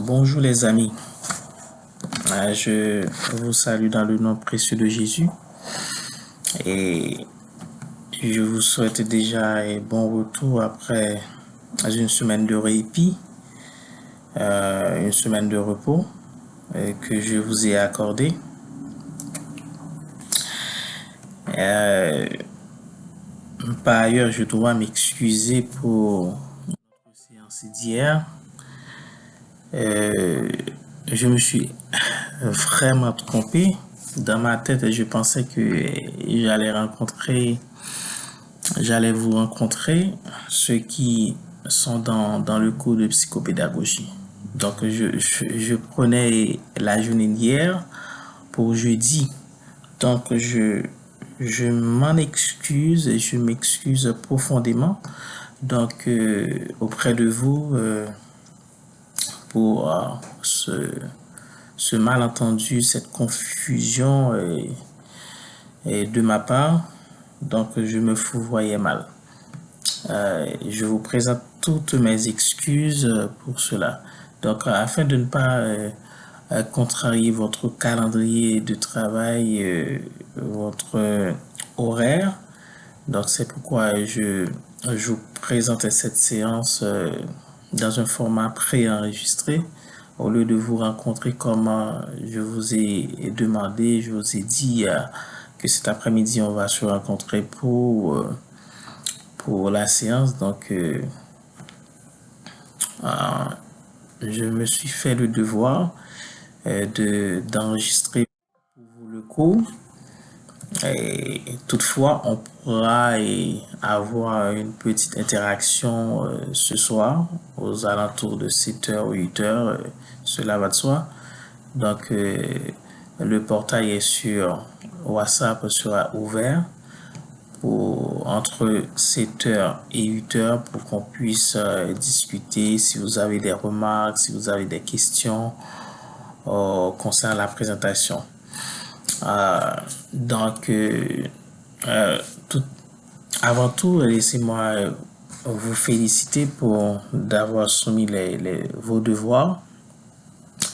Bonjour les amis, je vous salue dans le nom précieux de Jésus et je vous souhaite déjà un bon retour après une semaine de répit, une semaine de repos que je vous ai accordé. Par ailleurs, je dois m'excuser pour notre séance d'hier. Je me suis vraiment trompé. Dans ma tête, je pensais que j'allais vous rencontrer, ceux qui sont dans le cours de psychopédagogie. Donc, je prenais la journée d'hier pour jeudi. Donc, je m'en excuse et je m'excuse profondément. Donc, auprès de vous, pour ce malentendu, cette confusion et de ma part. Donc, je me voyais mal. Je vous présente toutes mes excuses pour cela. Donc, afin de ne pas contrarier votre calendrier de travail, votre horaire, donc c'est pourquoi je vous présente cette séance dans un format préenregistré. Au lieu de vous rencontrer comme je vous ai demandé, je vous ai dit que cet après-midi, on va se rencontrer pour la séance. Donc, je me suis fait le devoir d'enregistrer pour vous le cours. Et toutefois, on pourra avoir une petite interaction ce soir aux alentours de 7h ou 8h. Cela va de soi. Donc, le portail est sur WhatsApp sera ouvert entre 7h et 8h pour qu'on puisse discuter si vous avez des remarques, si vous avez des questions concernant la présentation. Donc, avant tout, laissez-moi vous féliciter pour d'avoir soumis vos devoirs.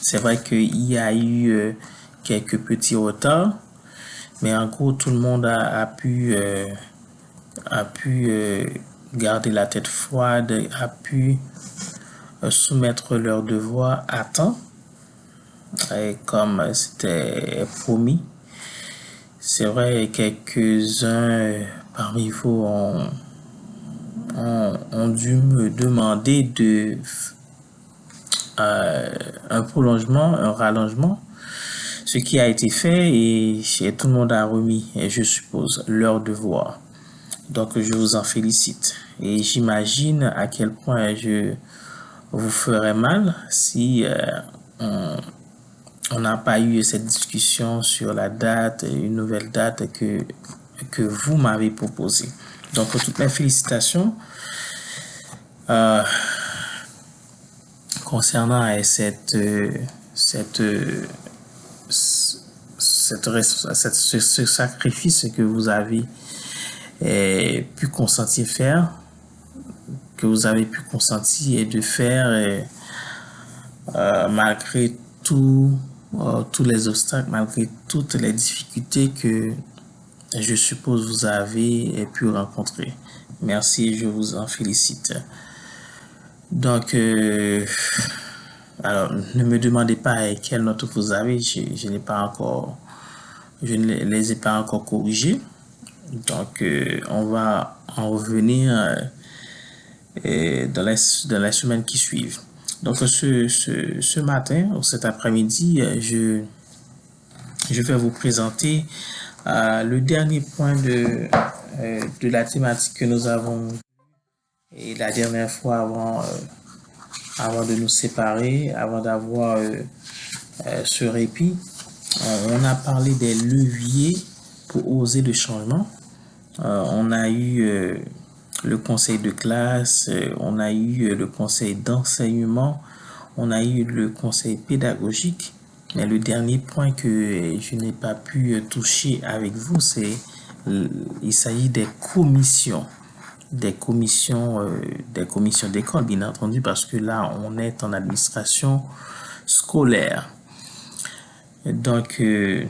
C'est vrai qu'il y a eu quelques petits retards, mais en gros, tout le monde a pu garder la tête froide, a pu soumettre leurs devoirs à temps, et comme c'était promis. C'est vrai, quelques-uns parmi vous ont dû me demander un prolongement, un rallongement, ce qui a été fait et tout le monde a remis, et je suppose, leur devoir. Donc, je vous en félicite et j'imagine à quel point je vous ferais mal si on n'a pas eu cette discussion sur la date, une nouvelle date que vous m'avez proposée. Donc, toutes mes félicitations concernant ce sacrifice que vous avez pu consentir faire, que vous avez pu consentir de faire malgré tous les obstacles, malgré toutes les difficultés que je suppose vous avez pu rencontrer. Merci, je vous en félicite. Donc, alors, ne me demandez pas quelles notes vous avez, je ne les ai pas encore corrigées. Donc, on va en revenir dans les semaines qui suivent. Donc, ce matin ou cet après-midi, je vais vous présenter le dernier point de la thématique que nous avons et la dernière fois avant de nous séparer, avant d'avoir ce répit. On a parlé des leviers pour oser le changement. On a eu le conseil de classe, on a eu le conseil d'enseignement, on a eu le conseil pédagogique. Mais le dernier point que je n'ai pas pu toucher avec vous, il s'agit des commissions. des commissions d'école, bien entendu, parce que là, on est en administration scolaire. Donc, et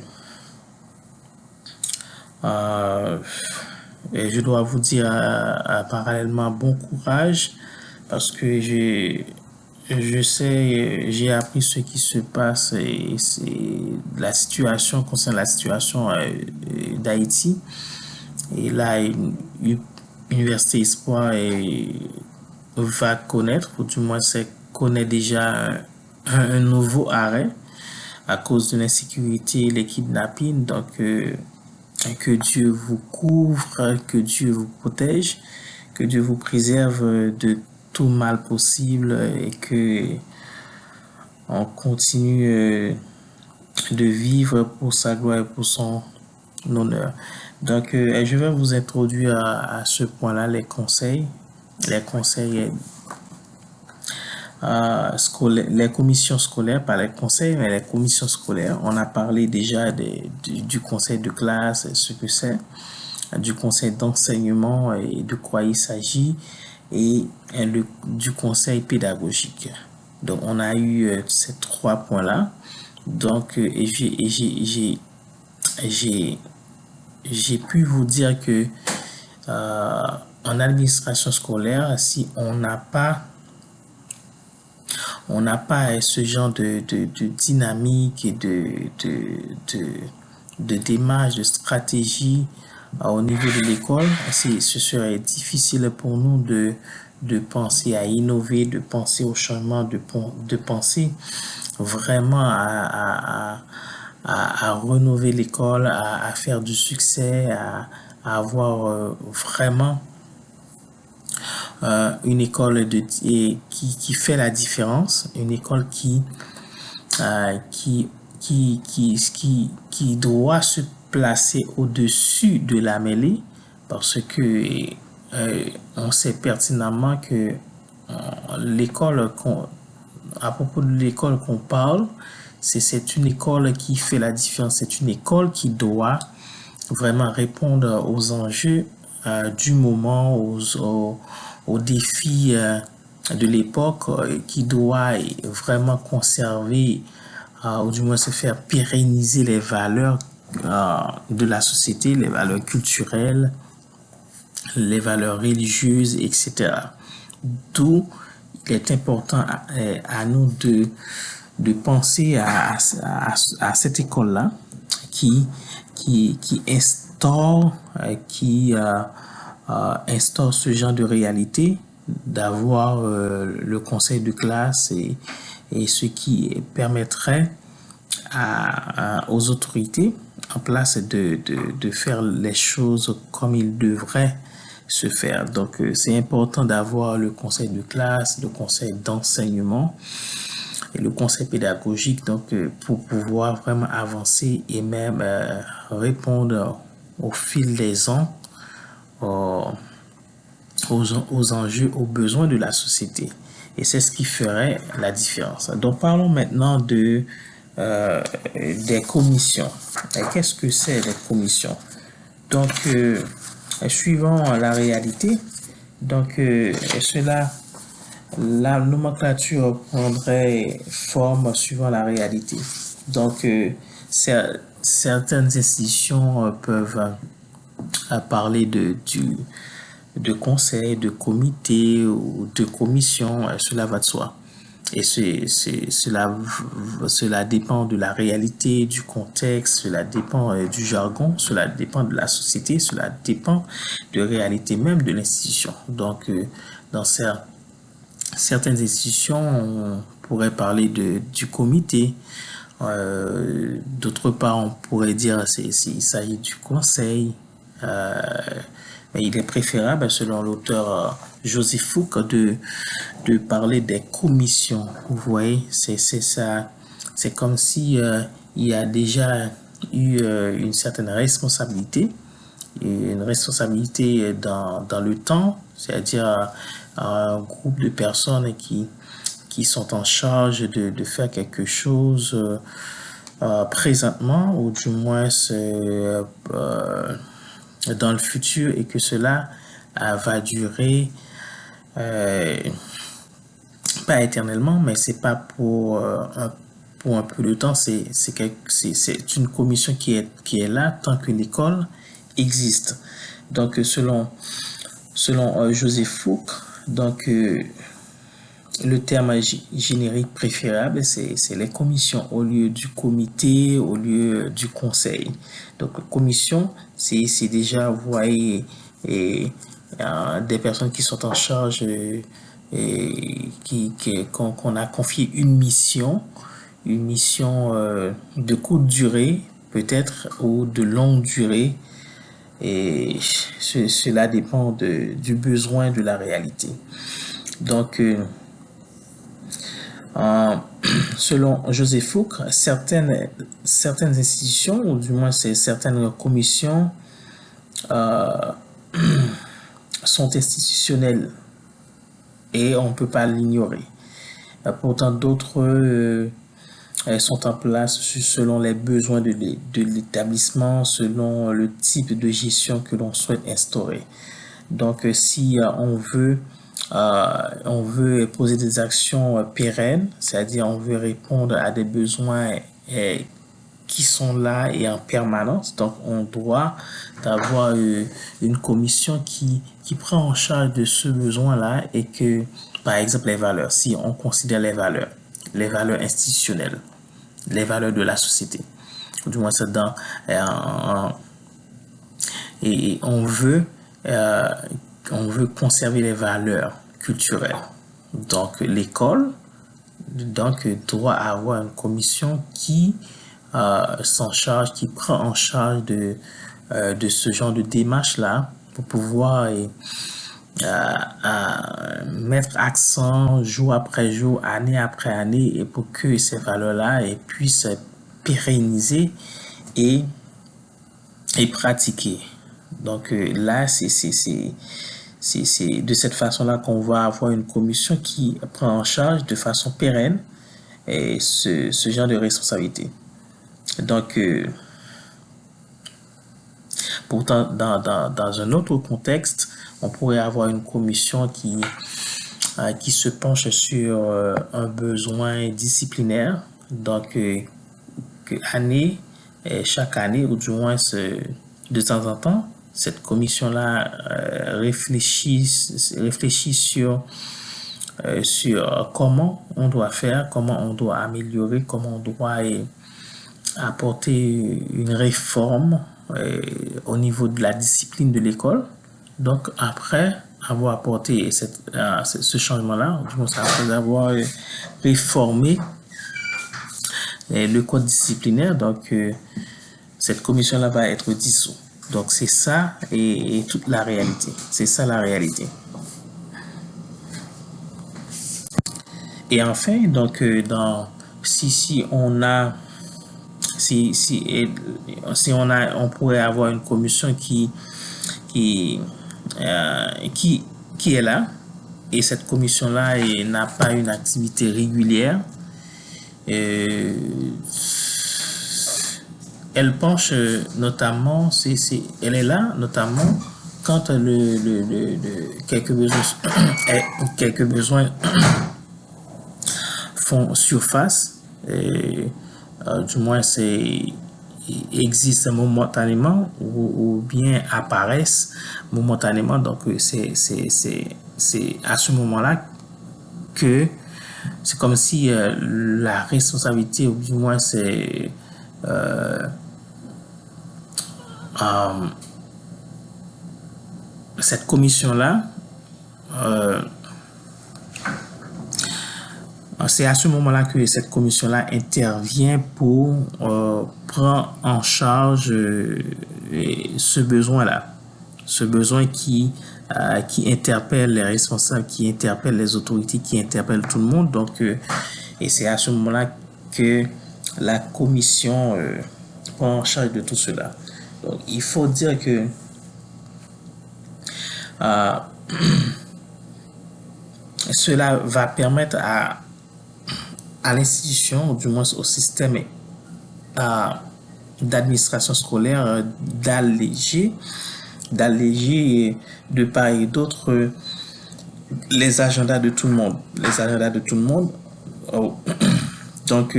je dois vous dire parallèlement bon courage parce que je sais, j'ai appris ce qui se passe et c'est la situation concernant la situation d'Haïti. Et là, l'Université Espoir va connaître, ou du moins c'est connaît déjà un nouveau arrêt à cause de l'insécurité, les kidnappings. Donc, que Dieu vous couvre, que Dieu vous protège, que Dieu vous préserve de tout mal possible et que on continue de vivre pour sa gloire et pour son honneur. Donc, je vais vous introduire à ce point-là les conseils les commissions scolaires, pas les conseils, mais les commissions scolaires. On a parlé déjà du conseil de classe, ce que c'est, du conseil d'enseignement et de quoi il s'agit, et du conseil pédagogique. Donc, on a eu ces trois points-là. Donc, j'ai pu vous dire que en administration scolaire, si on n'a pas ce genre de dynamique et de démarche, de stratégie au niveau de l'école, ce serait difficile pour nous de penser à innover, de penser au changement, de penser vraiment à renouveler l'école, à faire du succès, à avoir vraiment une école qui fait la différence, une école qui doit se placer au-dessus de la mêlée parce que on sait pertinemment que l'école à propos de l'école qu'on parle, c'est une école qui fait la différence, c'est une école qui doit vraiment répondre aux enjeux du moment, aux défis de l'époque, qui doit vraiment conserver ou du moins se faire pérenniser les valeurs de la société, les valeurs culturelles, les valeurs religieuses, etc. D'où il est important à nous de penser à cette école-là qui instaure, instaure ce genre de réalité, d'avoir le conseil de classe et ce qui permettrait aux autorités en place de faire les choses comme ils devraient se faire. Donc, c'est important d'avoir le conseil de classe, le conseil d'enseignement et le conseil pédagogique, donc, pour pouvoir vraiment avancer et même répondre au fil des ans aux enjeux, aux besoins de la société. Et c'est ce qui ferait la différence. Donc, parlons maintenant des commissions. Qu'est-ce que c'est les commissions? Donc, suivant la réalité, donc, la nomenclature prendrait forme suivant la réalité. Donc, certaines institutions peuvent parler de conseils, de comités ou de commissions, cela va de soi. Et cela dépend de la réalité, du contexte, cela dépend du jargon, cela dépend de la société, cela dépend de réalité même de l'institution. Donc, dans certaines institutions, on pourrait parler du comité. D'autre part, on pourrait dire il s'agit du conseil. Mais il est préférable, selon l'auteur Joseph Fouque, de parler des commissions. Vous voyez, c'est ça. C'est comme si il y a déjà eu une certaine responsabilité, une responsabilité dans le temps, c'est-à-dire un groupe de personnes qui sont en charge de faire quelque chose présentement, ou du moins dans le futur, et que cela va durer pas éternellement, mais c'est pas pour un peu de temps. C'est une commission qui est là tant que l'école existe. Donc, selon Joseph Fouque, donc, le terme générique préférable, c'est les commissions au lieu du comité, au lieu du conseil. Donc, commission, c'est déjà, vous voyez, des personnes qui sont en charge et qu'on a confié une mission de courte durée, peut-être, ou de longue durée. Et cela dépend du besoin de la réalité. Donc, selon Joseph Fouque, certaines institutions, ou du moins certaines commissions, sont institutionnelles et on ne peut pas l'ignorer. Pourtant, d'autres sont en place selon les besoins de l'établissement, selon le type de gestion que l'on souhaite instaurer. Donc, si on veut poser des actions pérennes, c'est-à-dire on veut répondre à des besoins qui sont là et en permanence. Donc, on doit avoir une commission qui prend en charge de ce besoin-là et que, par exemple, les valeurs, si on considère les valeurs institutionnelles, les valeurs de la société, du moins c'est dans et on veut conserver les valeurs culturelles. Donc l'école doit avoir une commission qui s'en charge, qui prend en charge de ce genre de démarche-là pour pouvoir mettre accent jour après jour, année après année, et pour que ces valeurs-là puissent pérenniser et pratiquer. Donc là, c'est de cette façon-là qu'on va avoir une commission qui prend en charge de façon pérenne ce genre de responsabilité. Donc, pourtant, dans un autre contexte, on pourrait avoir une commission qui se penche sur un besoin disciplinaire. Donc, chaque année, ou du moins de temps en temps, cette commission-là réfléchit sur comment on doit faire, comment on doit améliorer, comment on doit apporter une réforme au niveau de la discipline de l'école. Donc, après avoir apporté ce changement-là, après avoir réformé le code disciplinaire, donc cette commission-là va être dissoute. Donc, c'est ça et toute la réalité. C'est ça la réalité. Et enfin, donc, si on pourrait avoir une commission qui est là, et cette commission-là n'a pas une activité régulière. Elle penche notamment, elle est là notamment quand quelques besoins font surface, du moins existent momentanément ou bien apparaissent momentanément. Donc c'est à ce moment-là que c'est comme si la responsabilité, ou du moins c'est cette commission-là, c'est à ce moment-là que cette commission-là intervient pour prendre en charge ce besoin-là. Ce besoin qui interpelle les responsables, qui interpelle les autorités, qui interpelle tout le monde. Donc, et c'est à ce moment-là que la commission prend en charge de tout cela. Donc, il faut dire que cela va permettre à l'institution, ou du moins au système d'administration scolaire, d'alléger d'alléger de part et d'autre les agendas de tout le monde. Les agendas de tout le monde. Oh. Donc,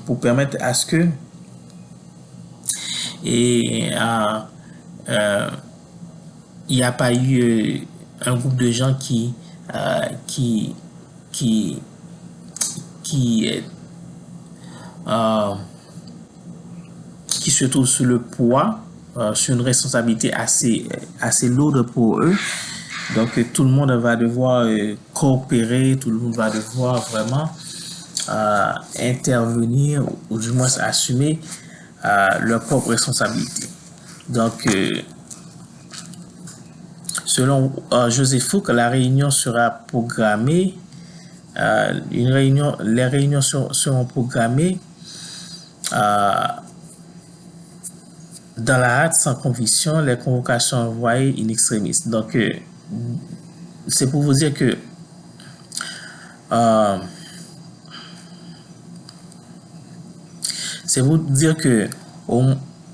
pour permettre à ce que il n'y a pas eu un groupe de gens qui se trouvent sur le poids, sur une responsabilité assez lourde pour eux. Donc tout le monde va devoir coopérer, tout le monde va devoir vraiment intervenir ou du moins assumer leur propre responsabilité. Donc selon Joseph Fouque, la réunion sera programmée, les réunions seront programmées dans la hâte, sans conviction, les convocations envoyées in extremis. Donc, c'est pour vous dire que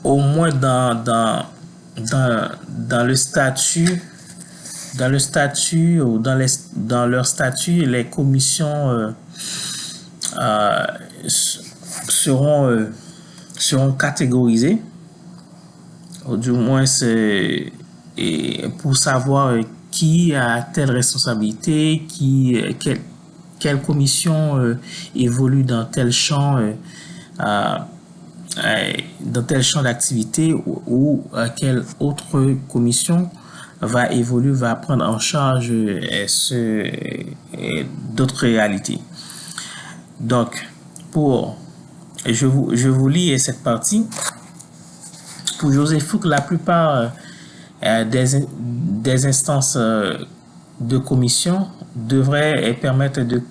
au moins dans le statut ou dans leur statut, les commissions seront catégorisées. Ou du moins c'est pour savoir qui a telle responsabilité, quelle commission évolue dans tel champ d'activité ou quelle autre commission va évoluer, va prendre en charge d'autres réalités. Donc je vous lis cette partie. Pour Joseph Fouque, la plupart des instances de commission devraient permettre de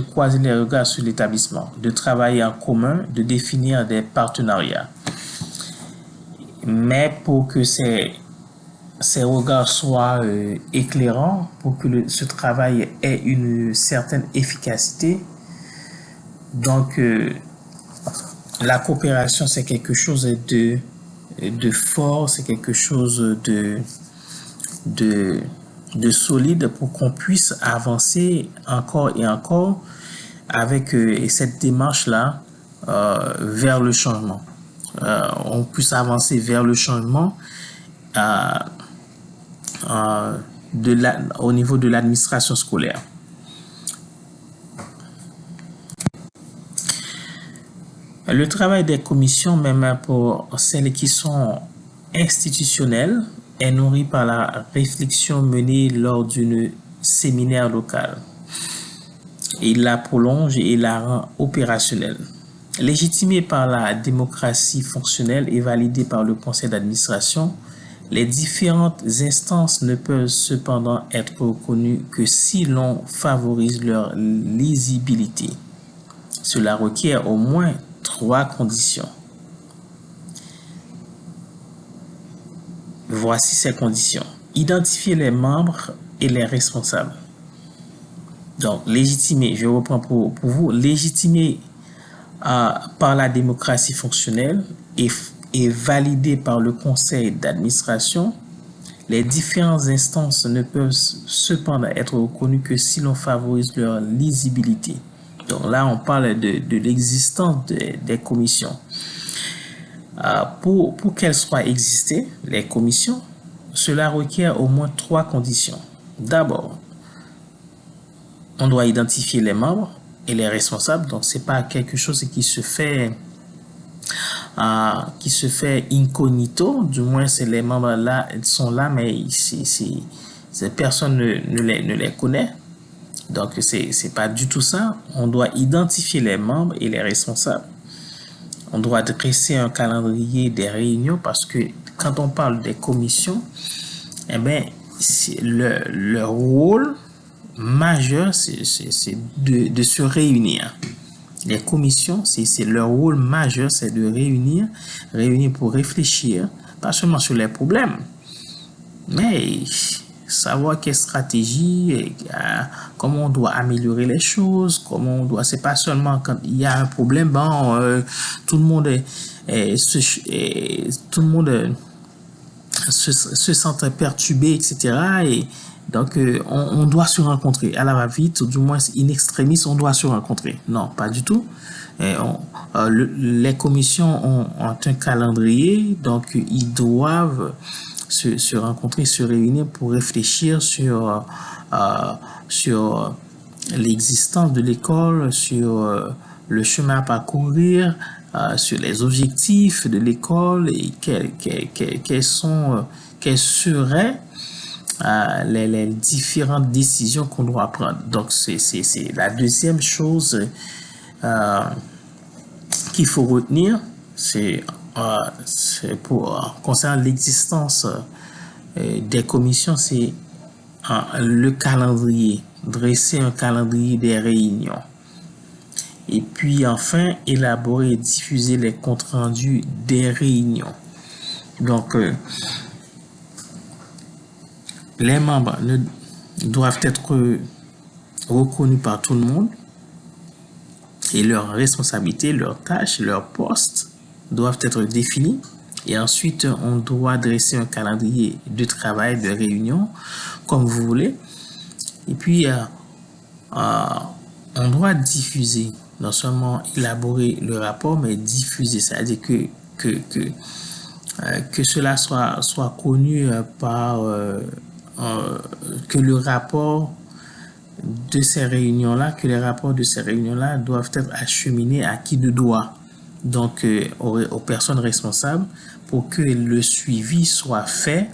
croiser les regards sur l'établissement, de travailler en commun, de définir des partenariats. Mais pour que ces regards soient éclairants, pour que ce travail ait une certaine efficacité, donc la coopération, c'est quelque chose de fort, c'est quelque chose de solide pour qu'on puisse avancer encore et encore avec cette démarche-là vers le changement. On puisse avancer vers le changement au niveau de l'administration scolaire. Le travail des commissions, même pour celles qui sont institutionnelles, est nourri par la réflexion menée lors d'une séminaire local. Il la prolonge et la rend opérationnelle. Légitimée par la démocratie fonctionnelle et validée par le conseil d'administration, les différentes instances ne peuvent cependant être reconnues que si l'on favorise leur lisibilité. Cela requiert au moins 3 conditions. Voici ces conditions. Identifier les membres et les responsables. Donc, légitimer, je reprends pour vous, légitimer par la démocratie fonctionnelle et validé par le conseil d'administration, les différentes instances ne peuvent cependant être reconnues que si l'on favorise leur lisibilité. Donc là, on parle de l'existence des commissions. Pour qu'elles soient existées, les commissions, cela requiert au moins 3 conditions. D'abord, on doit identifier les membres et les responsables. Donc, c'est pas quelque chose qui se fait incognito. Du moins, c'est les membres là, ils sont là, mais personne ne les connaît. Donc, c'est pas du tout ça. On doit identifier les membres et les responsables. On doit dresser un calendrier des réunions parce que quand on parle des commissions, eh bien, le rôle majeur, c'est de se réunir. Les commissions, c'est leur rôle majeur, c'est de réunir pour réfléchir, pas seulement sur les problèmes, mais savoir quelle stratégie, comment on doit améliorer les choses, c'est pas seulement quand il y a un problème, tout le monde se sentent perturbés, etc. Et donc, on doit se rencontrer à la va-vite, ou du moins in extremis, on doit se rencontrer. Non, pas du tout. Les commissions ont un calendrier, donc ils doivent se rencontrer, se réunir pour réfléchir sur l'existence de l'école, sur le chemin à parcourir, sur les objectifs de l'école et quelles seraient les différentes décisions qu'on doit prendre. Donc, c'est la deuxième chose qu'il faut retenir, c'est concernant l'existence des commissions, c'est le calendrier, dresser un calendrier des réunions. Et puis enfin, élaborer et diffuser les comptes rendus des réunions. Donc, les membres doivent être reconnus par tout le monde et leurs responsabilités, leurs tâches, leurs postes doivent être définis. Et ensuite, on doit dresser un calendrier de travail, de réunion, comme vous voulez. Et puis, on doit diffuser, non seulement élaborer le rapport, mais diffuser, c'est-à-dire que cela soit connu par que le rapport de ces réunions-là, que les rapports de ces réunions-là doivent être acheminés à qui de droit, donc aux personnes responsables, pour que le suivi soit fait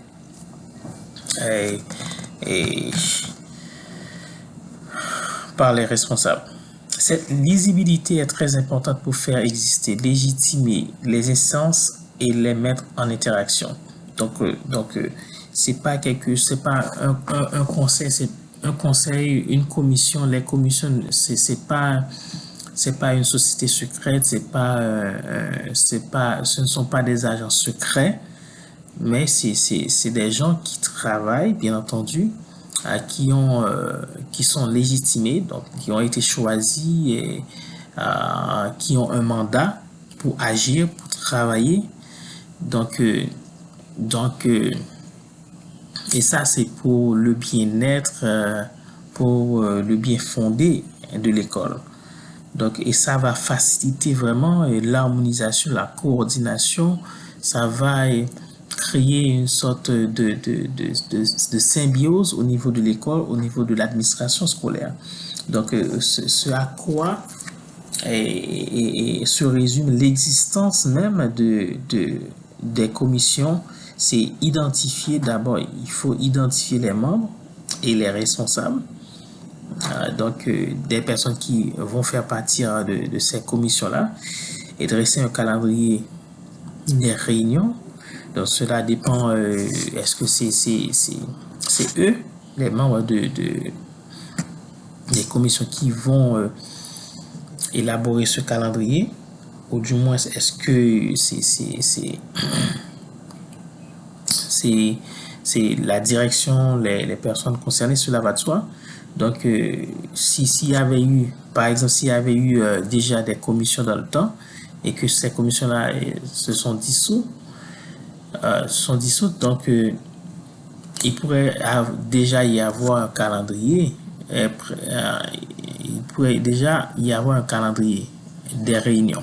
par les responsables. Cette lisibilité est très importante pour faire exister, légitimer les instances et les mettre en interaction. Donc c'est pas un conseil, c'est un conseil, une commission. Les commissions, c'est pas une société secrète, ce ne sont pas des agents secrets, mais c'est des gens qui travaillent, bien entendu, qui sont légitimés, donc qui ont été choisis et qui ont un mandat pour agir, pour travailler. Donc et ça, c'est pour le bien-être, pour le bien fondé de l'école. Donc, et ça va faciliter vraiment l'harmonisation, la coordination. Ça va créer une sorte de symbiose au niveau de l'école, au niveau de l'administration scolaire. Donc, ce à quoi se résume l'existence même des commissions, c'est identifier d'abord, il faut identifier les membres et les responsables. Donc, des personnes qui vont faire partie de ces commissions-là et dresser un calendrier des réunions. Donc, cela dépend, est-ce que c'est eux, les membres des commissions qui vont élaborer ce calendrier, ou du moins, est-ce que c'est la direction, les personnes concernées, cela va de soi. Donc, s'il y avait eu, par exemple, déjà des commissions dans le temps et que ces commissions-là se sont dissoutes, donc il pourrait déjà y avoir un calendrier. Il pourrait déjà y avoir un calendrier des réunions.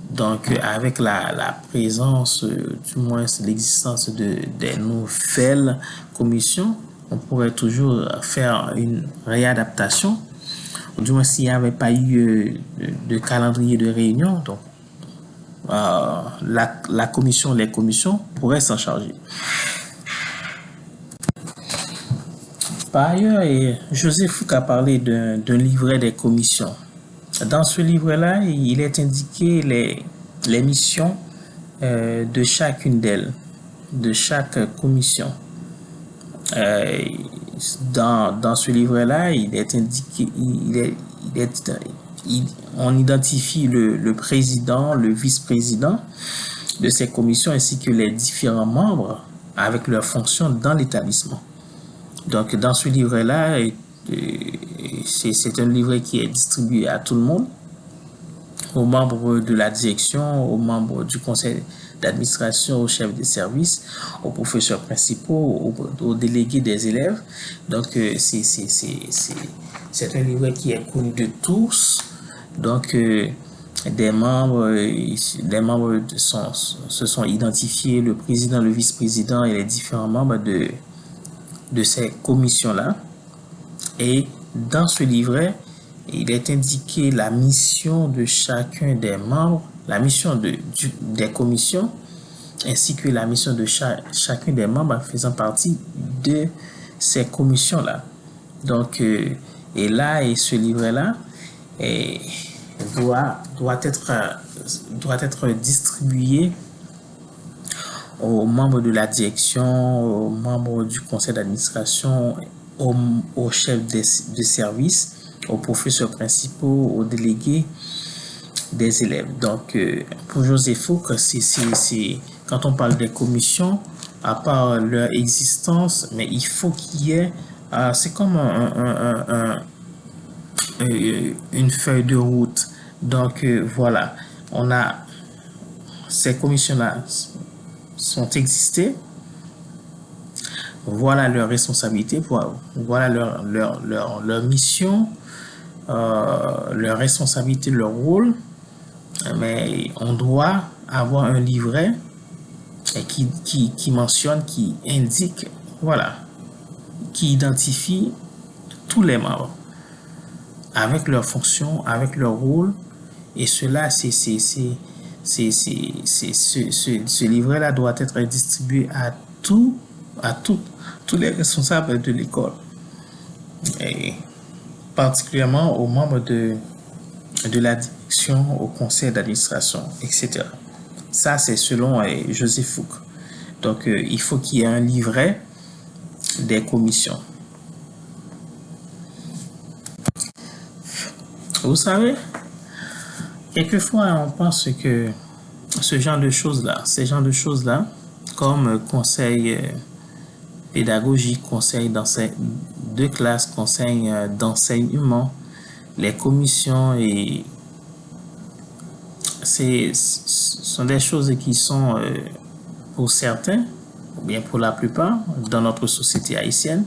Donc, avec la présence, du moins l'existence des nouvelles commissions, on pourrait toujours faire une réadaptation. Du moins, s'il n'y avait pas eu de calendrier de réunion, donc les commissions pourraient s'en charger. Par ailleurs, Joseph Fouque a parlé d'un livret des commissions. Dans ce livret-là, il est indiqué les missions de chacune d'elles, de chaque commission. Dans ce livret-là, il est indiqué, on identifie le président, le vice-président de ces commissions ainsi que les différents membres avec leurs fonctions dans l'établissement. Donc, dans ce livret-là, c'est un livret qui est distribué à tout le monde, aux membres de la direction, aux membres du conseil d'administration, aux chefs de service, aux professeurs principaux, aux délégués des élèves. Donc, c'est un livret qui est connu de tous. Donc, des membres se sont identifiés, le président, le vice-président et les différents membres de ces commissions-là. Et dans ce livret, il est indiqué la mission de chacun des membres, la mission des commissions, ainsi que la mission de chacun des membres faisant partie de ces commissions-là. Donc, et là, et ce livret-là doit être distribué aux membres de la direction, aux membres du conseil d'administration, aux chefs de service, aux professeurs principaux, aux délégués des élèves. Donc, pour Joseph Fouque, quand on parle des commissions, à part leur existence, mais il faut qu'il y ait, c'est comme une feuille de route. Donc, voilà, on a ces commissions-là sont existées. Voilà leurs responsabilités, voilà leur mission, leur responsabilité, leur rôle. Mais on doit avoir un livret qui mentionne, qui indique, voilà, qui identifie tous les membres avec leurs fonctions, avec leur rôle. Et cela, ce livret-là doit être distribué à tous les responsables de l'école, et particulièrement aux membres de la direction, au conseil d'administration, etc. Ça, c'est selon Joseph Fouque. Donc, il faut qu'il y ait un livret des commissions. Vous savez, quelquefois, on pense que ces genres de choses-là, comme conseil pédagogique, conseil de classe, conseil d'enseignement, les commissions, et ce sont des choses qui sont, pour certains, ou bien pour la plupart, dans notre société haïtienne,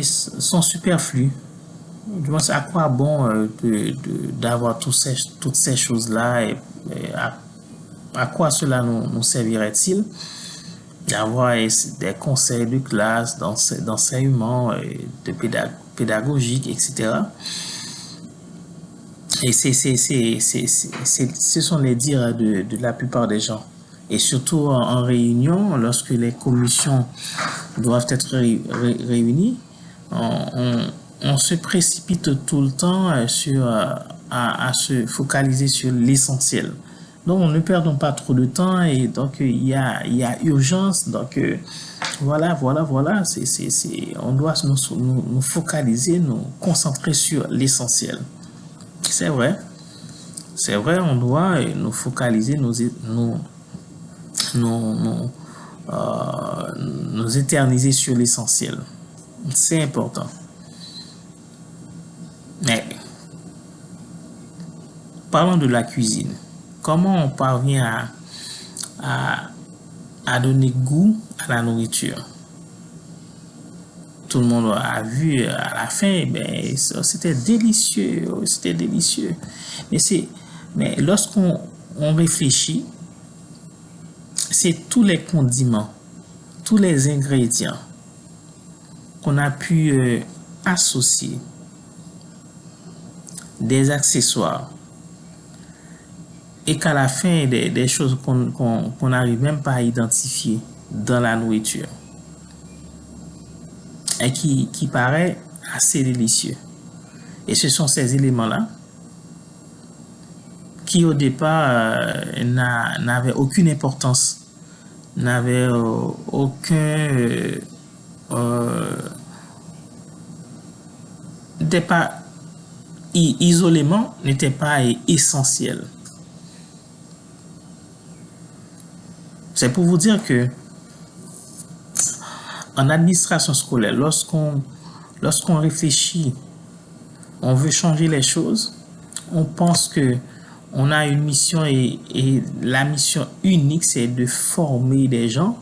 sont superflues. Je pense, à quoi bon d'avoir toutes ces choses-là, et à quoi cela nous servirait-il d'avoir des conseils de classe, d'enseignement, de pédagogique, etc. Et ce sont les dires de la plupart des gens. Et surtout en réunion, lorsque les commissions doivent être réunies, on se précipite tout le temps à se focaliser sur l'essentiel. Donc, ne perdons pas trop de temps, et donc il y a urgence. Donc, voilà. On doit nous focaliser, nous concentrer sur l'essentiel. C'est vrai, on doit nous focaliser, nous éterniser sur l'essentiel. C'est important. Mais parlons de la cuisine. Comment on parvient à donner goût à la nourriture? Tout le monde a vu à la fin, c'était délicieux. Mais lorsqu'on réfléchit, c'est tous les condiments, tous les ingrédients qu'on a pu associer, des accessoires, et qu'à la fin, des choses qu'on n'arrive même pas à identifier dans la nourriture, et qui paraît assez délicieux. Et ce sont ces éléments-là qui, au départ, n'avaient aucune importance, n'avaient n'étaient pas isolément, n'étaient pas essentiels. C'est pour vous dire que en administration scolaire, lorsqu'on réfléchit, on veut changer les choses, on pense que on a une mission et la mission unique, c'est de former des gens,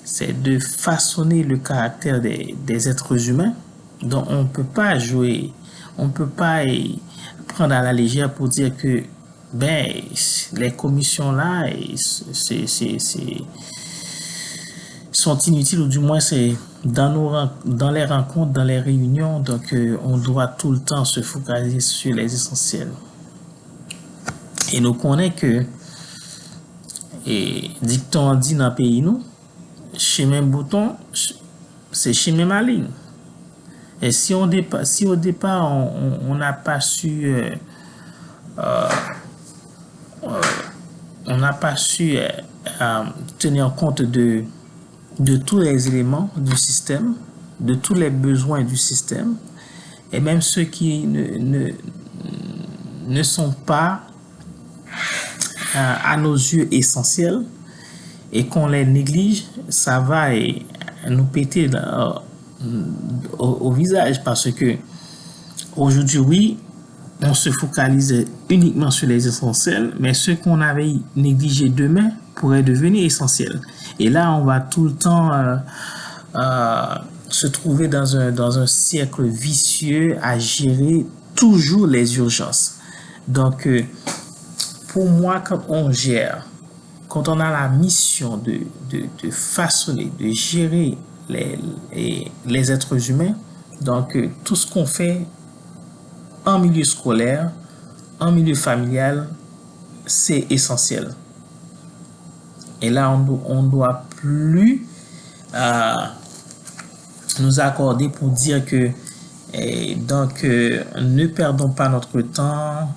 c'est de façonner le caractère des êtres humains. Donc, on ne peut pas jouer, on ne peut pas prendre à la légère pour dire que ben, les commissions là, sont inutiles, ou du moins c'est dans les rencontres, dans les réunions, donc on doit tout le temps se focaliser sur les essentiels. Et nous connaissons que, et dicton dit dans le pays nous, chemin bouton, c'est chemin maligne. Et si au départ on n'a pas su tenir compte de tous les éléments du système, de tous les besoins du système, et même ceux qui ne sont pas à nos yeux essentiels, et qu'on les néglige, ça va nous péter au visage, parce que aujourd'hui, oui, on se focalise uniquement sur les essentiels, mais ceux qu'on avait négligés demain pourraient devenir essentiels. Et là, on va tout le temps se trouver dans un cercle vicieux à gérer toujours les urgences. Donc, pour moi, quand on gère, quand on a la mission de façonner, de gérer les êtres humains, donc tout ce qu'on fait en milieu scolaire, en milieu familial, c'est essentiel. Et là, on ne doit plus nous accorder pour dire que ne perdons pas notre temps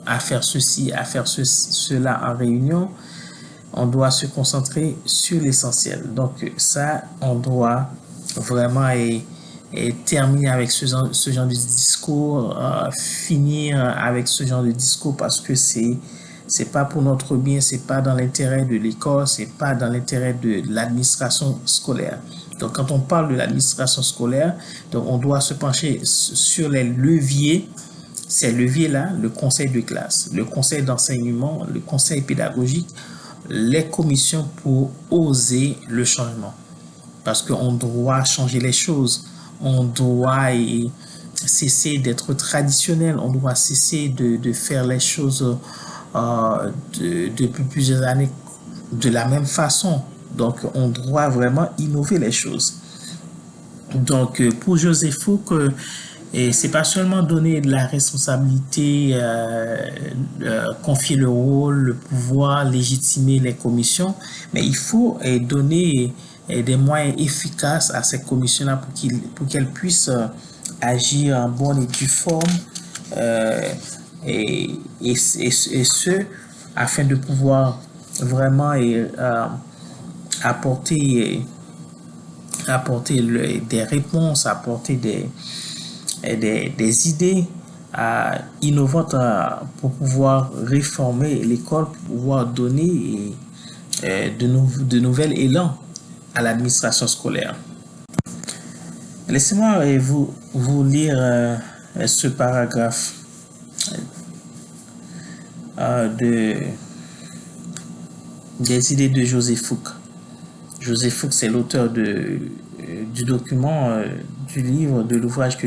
à faire ceci, à faire cela en réunion. On doit se concentrer sur l'essentiel. Donc ça, on doit vraiment terminer avec ce genre de discours, finir avec ce genre de discours, parce que c'est pas pour notre bien, c'est pas dans l'intérêt de l'école, c'est pas dans l'intérêt de l'administration scolaire. Donc quand on parle de l'administration scolaire, donc on doit se pencher sur les leviers. Ces leviers-là, le conseil de classe, le conseil d'enseignement, le conseil pédagogique, les commissions pour oser le changement. Parce qu'on doit changer les choses. On doit cesser d'être traditionnel. On doit cesser de faire les choses depuis plusieurs années de la même façon. Donc, on doit vraiment innover les choses. Donc, pour Joseph Fouque, et c'est pas seulement donner de la responsabilité, confier le rôle, le pouvoir, légitimer les commissions, mais il faut donner des moyens efficaces à ces commissions-là pour qu'elles puissent agir en bonne et due forme, et ce, afin de pouvoir vraiment apporter des réponses, apporter des idées innovantes pour pouvoir réformer l'école, pour pouvoir donner de nouvel élan à l'administration scolaire. Laissez-moi vous lire ce paragraphe des idées de Joseph Fouque. Joseph Fouque, c'est l'auteur du document, du livre, de l'ouvrage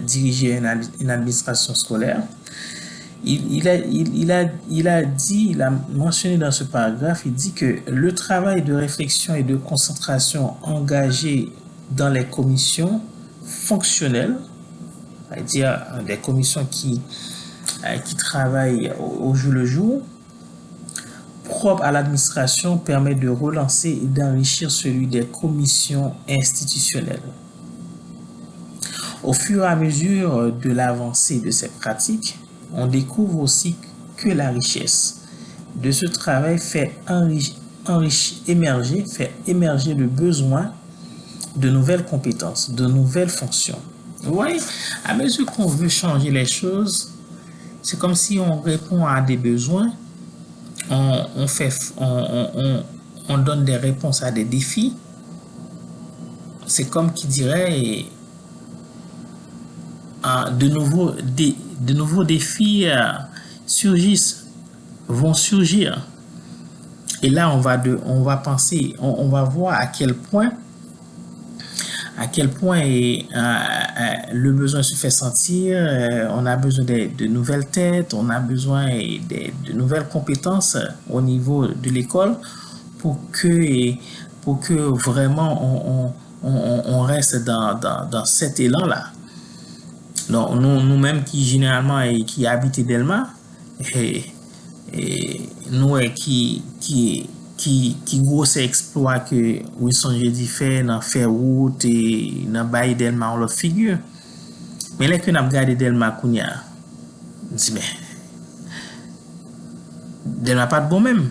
diriger une administration scolaire. Il a mentionné dans ce paragraphe, il dit que le travail de réflexion et de concentration engagé dans les commissions fonctionnelles, c'est-à-dire des commissions qui travaillent au jour le jour, propre à l'administration, permet de relancer et d'enrichir celui des commissions institutionnelles. Au fur et à mesure de l'avancée de ces pratiques, on découvre aussi que la richesse de ce travail fait émerger le besoin de nouvelles compétences, de nouvelles fonctions. Vous voyez, à mesure qu'on veut changer les choses, c'est comme si on répond à des besoins, on donne des réponses à des défis, c'est comme qui dirait de nouveaux défis surgissent, vont surgir. Et là, on va penser, on va voir à quel point le besoin se fait sentir. On a besoin de nouvelles têtes, on a besoin de nouvelles compétences au niveau de l'école pour que, pour que vraiment on reste dans cet élan-là. Donc, nous-mêmes qui généralement qui habitons Delma, et, nous qui gros exploit que Wilson Jeudi fait dans faire route et dans bail Delma on l'autre figure. Mais là que n'a regardé Delma Kounia, on dit mais Delma pas de bon même.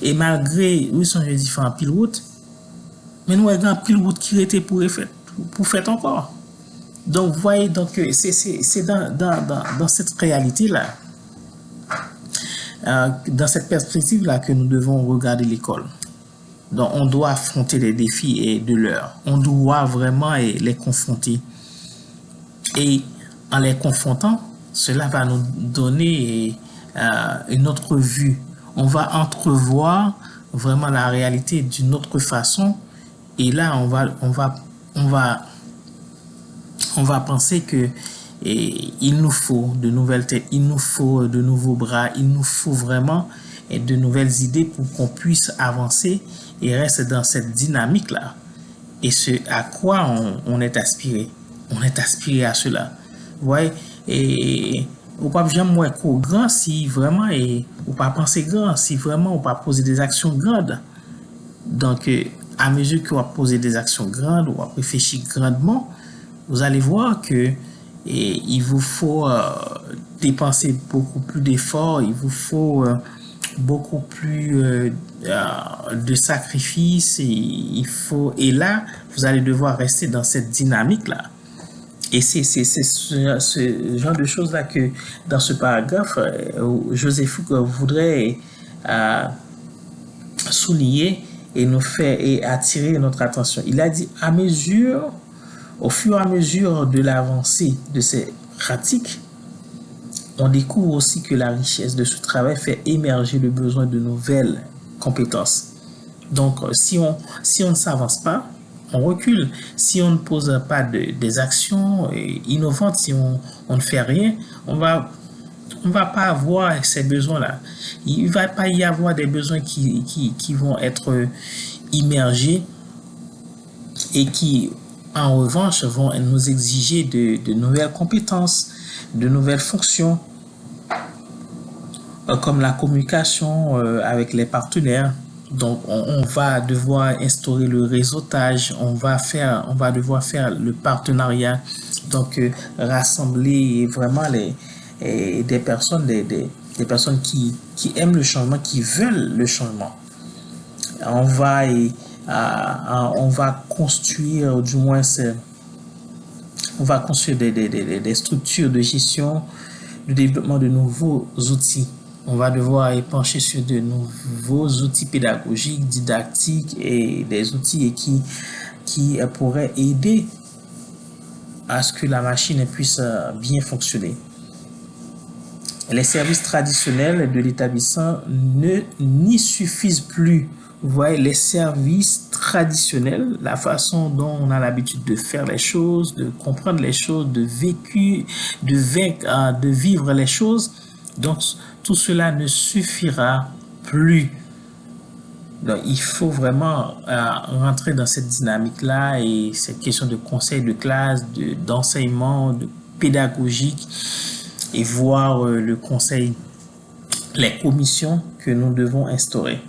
Et malgré Wilson Jeudi fait un pile route, mais nous avons un pile route qui était pour faire encore. Donc, vous voyez, donc, c'est dans cette réalité-là, dans cette perspective-là que nous devons regarder l'école. Donc, on doit affronter les défis et de l'heure. On doit vraiment les confronter. Et en les confrontant, cela va nous donner une autre vue. On va entrevoir vraiment la réalité d'une autre façon. Et là, on va penser que il nous faut de nouvelles têtes, il nous faut de nouveaux bras, il nous faut vraiment de nouvelles idées pour qu'on puisse avancer et rester dans cette dynamique-là. Et ce à quoi on est aspiré. On est aspiré à cela. Vous voyez, et ou pas jamais moins grand si vraiment ou pas penser grand si vraiment ou pas poser des actions grandes. Donc à mesure qu'on va poser des actions grandes ou à réfléchir grandement, vous allez voir que il vous faut dépenser beaucoup plus d'efforts, il vous faut beaucoup plus de sacrifices et là vous allez devoir rester dans cette dynamique là. Et c'est ce genre de choses là que dans ce paragraphe Joseph Foucault voudrait souligner et nous faire et attirer notre attention. Il a dit au fur et à mesure de l'avancée de ces pratiques, on découvre aussi que la richesse de ce travail fait émerger le besoin de nouvelles compétences. Donc, si on ne s'avance pas, on recule. Si on ne pose pas des actions innovantes, si on ne fait rien, on va pas avoir ces besoins-là. Il va pas y avoir des besoins qui vont être immergés et qui en revanche, vont nous exiger de nouvelles compétences, de nouvelles fonctions, comme la communication avec les partenaires. Donc, on va devoir instaurer le réseautage, on va devoir faire le partenariat, donc rassembler vraiment des personnes, des personnes qui aiment le changement, qui veulent le changement. On va construire, du moins, on va construire des structures de gestion, de développement de nouveaux outils. On va devoir épancher sur de nouveaux outils pédagogiques, didactiques et des outils qui pourraient aider à ce que la machine puisse bien fonctionner. Les services traditionnels de l'établissement n'y suffisent plus. Vous voyez, les services traditionnels, la façon dont on a l'habitude de faire les choses, de comprendre les choses, de vivre les choses. Donc, tout cela ne suffira plus. Donc, il faut vraiment rentrer dans cette dynamique-là et cette question de conseil de classe, d'enseignement, de pédagogique et voir le conseil, les commissions que nous devons instaurer.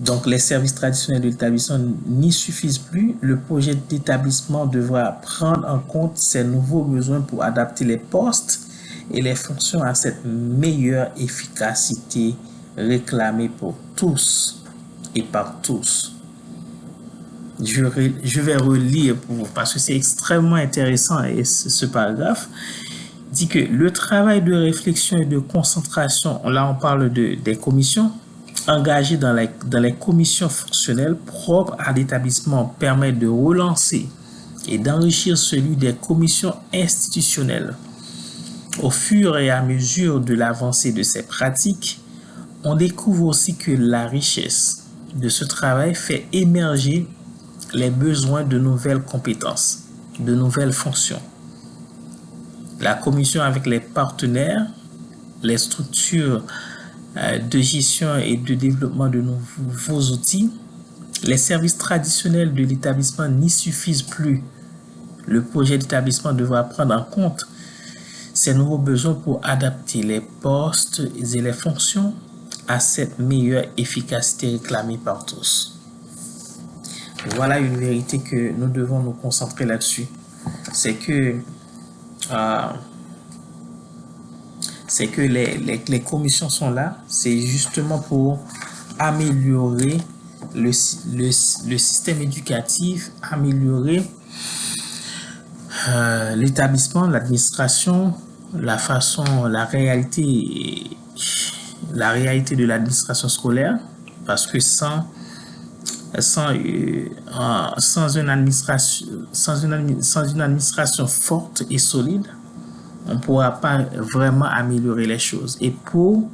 Donc, les services traditionnels de l'établissement n'y suffisent plus. Le projet d'établissement devra prendre en compte ces nouveaux besoins pour adapter les postes et les fonctions à cette meilleure efficacité réclamée pour tous et par tous. Je vais relire pour vous parce que c'est extrêmement intéressant et ce paragraphe dit que le travail de réflexion et de concentration, là on parle des commissions, engagés dans les commissions fonctionnelles propres à l'établissement permet de relancer et d'enrichir celui des commissions institutionnelles. Au fur et à mesure de l'avancée de ces pratiques, on découvre aussi que la richesse de ce travail fait émerger les besoins de nouvelles compétences, de nouvelles fonctions. La commission avec les partenaires, les structures de gestion et de développement de nouveaux outils, les services traditionnels de l'établissement n'y suffisent plus. Le projet d'établissement devra prendre en compte ces nouveaux besoins pour adapter les postes et les fonctions à cette meilleure efficacité réclamée par tous. Voilà une vérité que nous devons nous concentrer là-dessus. C'est que les commissions sont là, c'est justement pour améliorer le système éducatif, améliorer l'établissement, l'administration, la réalité de l'administration scolaire, parce que sans une administration forte et solide, on ne pourra pas vraiment améliorer les choses. Et pour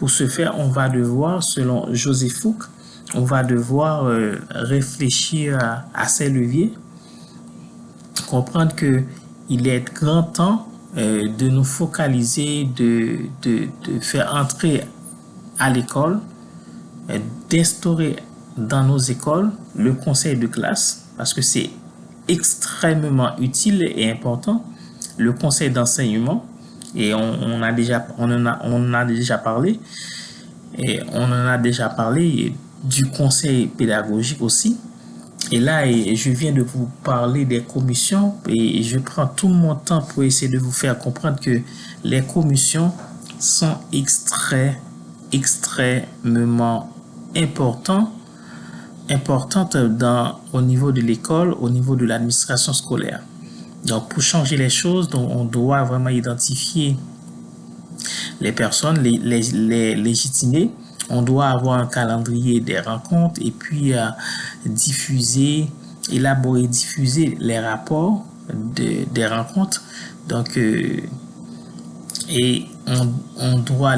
ce faire, on va devoir, selon José Fouque, on va devoir réfléchir à ces leviers, comprendre qu'il est grand temps de nous focaliser, de faire entrer à l'école, d'instaurer dans nos écoles le conseil de classe, parce que c'est extrêmement utile et important, le conseil d'enseignement, et on en a déjà parlé, et on en a déjà parlé du conseil pédagogique aussi. Et là, je viens de vous parler des commissions et je prends tout mon temps pour essayer de vous faire comprendre que les commissions sont extrêmement importantes au niveau de l'école, au niveau de l'administration scolaire. Donc, pour changer les choses, on doit vraiment identifier les personnes, les légitimer. On doit avoir un calendrier des rencontres et puis élaborer, diffuser les rapports des rencontres. Donc,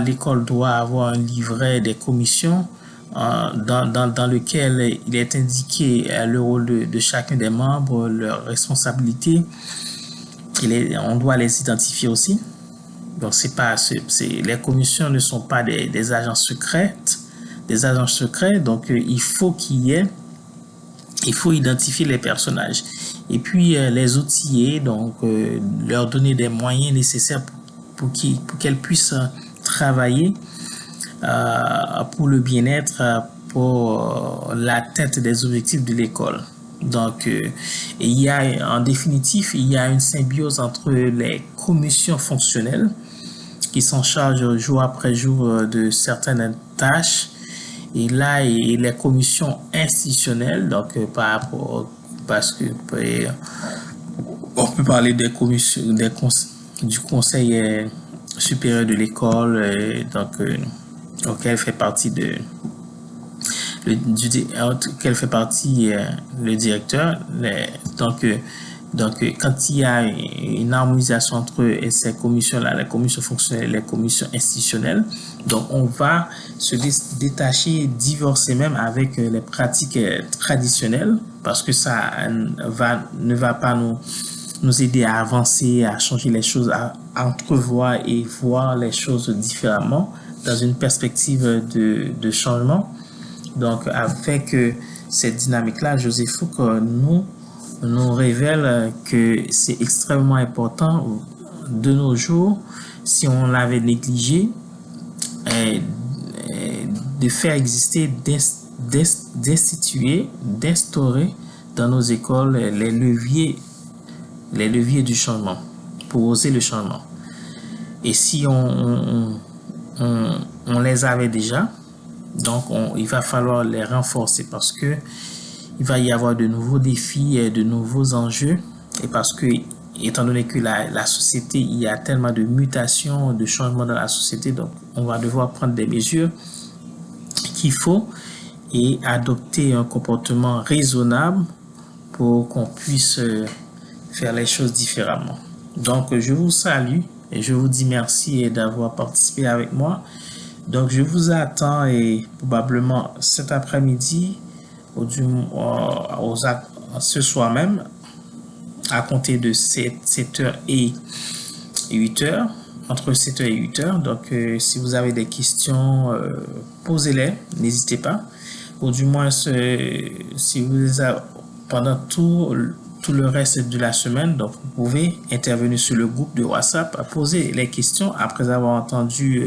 l'école doit avoir un livret des commissions dans lequel il est indiqué le rôle de chacun des membres, leurs responsabilités. On doit les identifier aussi. Donc, les commissions ne sont pas des agents secrets. Donc, il faut identifier les personnages. Et puis, les outiller, donc, leur donner des moyens nécessaires pour qu'elles puissent travailler pour le bien-être, pour l'atteinte des objectifs de l'école. Donc, en définitive, il y a une symbiose entre les commissions fonctionnelles qui s'en chargent jour après jour de certaines tâches, et là, les commissions institutionnelles, donc parce que on peut parler des commissions, du conseil supérieur de l'école, auquel fait partie le directeur. Donc, quand il y a une harmonisation entre ces commissions-là, les commissions fonctionnelles et les commissions institutionnelles, donc on va se détacher, divorcer même avec les pratiques traditionnelles, parce que ça ne va pas nous aider à avancer, à changer les choses, à entrevoir et voir les choses différemment dans une perspective de changement. Donc, avec cette dynamique-là, José Fouque nous révèle que c'est extrêmement important de nos jours, si on l'avait négligé, de faire exister, d'instaurer dans nos écoles les leviers du changement, pour oser le changement. Et si on les avait déjà, donc il va falloir les renforcer, parce que il va y avoir de nouveaux défis et de nouveaux enjeux, et parce que, étant donné que la société, il y a tellement de mutations, de changements dans la société, donc on va devoir prendre des mesures qu'il faut et adopter un comportement raisonnable pour qu'on puisse faire les choses différemment. Donc, je vous salue et je vous dis merci d'avoir participé avec moi. Donc, je vous attends et probablement cet après-midi ou ce soir même à compter de 7h et 8h, entre 7h et 8h. Donc, si vous avez des questions, posez-les, n'hésitez pas. Ou du moins, si vous les avez pendant tout le reste de la semaine, donc vous pouvez intervenir sur le groupe de WhatsApp, poser les questions après avoir entendu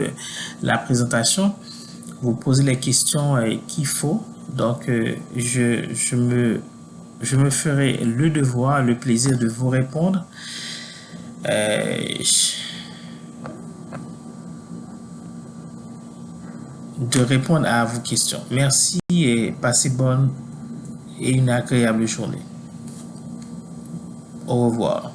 la présentation. Vous posez les questions qu'il faut. Donc, je me ferai le devoir, le plaisir de vous répondre. De répondre à vos questions. Merci et passez bonne et une agréable journée. Au revoir.